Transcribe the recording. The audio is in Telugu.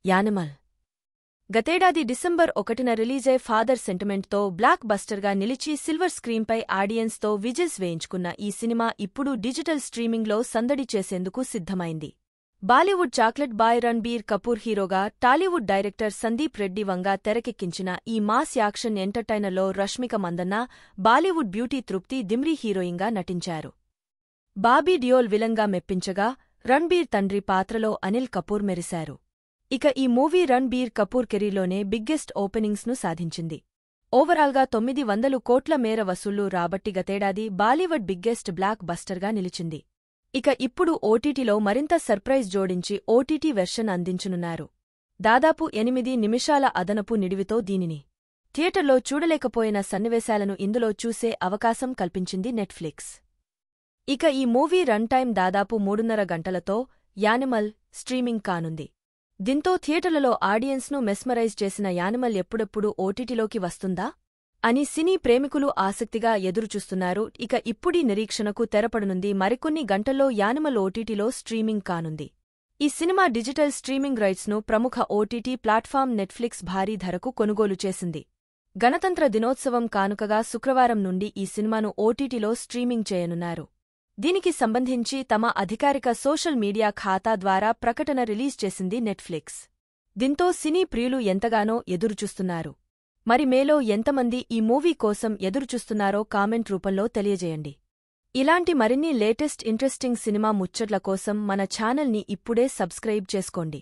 యానిమల్ గతేడాది డిసెంబర్ 1న రిలీజై ఫాదర్ సెంటిమెంట్తో బ్లాక్ బస్టర్గా నిలిచి సిల్వర్ స్క్రీన్పై ఆడియన్స్తో విజిల్స్ వేయించుకున్న ఈ సినిమా ఇప్పుడు డిజిటల్ స్ట్రీమింగ్లో సందడి చేసేందుకు సిద్ధమైంది. Bollywood chocolate boy Ranbir Kapoor హీరోగా, టాలీవుడ్ డైరెక్టర్ సందీప్ రెడ్డి వంగా తెరకెక్కించిన ఈ మాస్ యాక్షన్ ఎంటర్టైనర్లో రష్మిక మందన్న, బాలీవుడ్ బ్యూటీ తృప్తి దిమ్రీ హీరోయిన్గా నటించారు. బాబీ డియోల్ విలన్గా మెప్పించగా, రణ్బీర్ తండ్రి పాత్రలో అనిల్ కపూర్ మెరిశారు. ఇక ఈ మూవీ రణ్బీర్ కపూర్ కెరీర్లోనే బిగ్గెస్ట్ ఓపెనింగ్స్ను సాధించింది. ఓవరాల్గా 900 కోట్ల మేర వసూళ్లు రాబట్టి గతేడాది బాలీవుడ్ బిగ్గెస్ట్ బ్లాక్ బస్టర్గా నిలిచింది. ఇక ఇప్పుడు ఓటీటీలో మరింత సర్ప్రైజ్ జోడించి ఓటీటీ వెర్షన్ అందించనున్నారు. దాదాపు 8 నిమిషాల అదనపు నిడివితో దీనిని థియేటర్లో చూడలేకపోయిన సన్నివేశాలను ఇందులో చూసే అవకాశం కల్పించింది నెట్ఫ్లిక్స్. ఇక ఈ మూవీ రన్ టైం దాదాపు 3.5 గంటలతో యానిమల్ స్ట్రీమింగ్ కానుంది. దీంతో థియేటర్లలో ఆడియన్స్ను మెస్మరైజ్ చేసిన యానిమల్ ఎప్పుడెప్పుడు ఓటీటీలోకి వస్తుందా అని సినీ ప్రేమికులు ఆసక్తిగా ఎదురుచూస్తున్నారు. ఇక ఇప్పుడీ నిరీక్షణకు తెరపడనుంది. మరికొన్ని గంటల్లో యానిమల్ ఓటీటీలో స్ట్రీమింగ్ కానుంది. ఈ సినిమా డిజిటల్ స్ట్రీమింగ్ రైట్స్ను ప్రముఖ ఓటీటీ ప్లాట్ఫామ్ నెట్ఫ్లిక్స్ భారీ ధరకు కొనుగోలు చేసింది. గణతంత్ర దినోత్సవం కానుకగా శుక్రవారం నుండి ఈ సినిమాను ఓటీటీలో స్ట్రీమింగ్ చేయనున్నారు. దీనికి సంబంధించి తమ అధికారిక సోషల్ మీడియా ఖాతా ద్వారా ప్రకటన రిలీజ్ చేసింది నెట్ఫ్లిక్స్. దీంతో సినీ ప్రియులు ఎంతగానో ఎదురుచూస్తున్నారు. మరి మీలో ఎంతమంది ఈ మూవీ కోసం ఎదురుచూస్తున్నారో కామెంట్ రూపంలో తెలియజేయండి. ఇలాంటి మరిన్ని లేటెస్ట్ ఇంట్రెస్టింగ్ సినిమా ముచ్చట్ల కోసం మన ఛానల్ని ఇప్పుడే సబ్స్క్రైబ్ చేసుకోండి.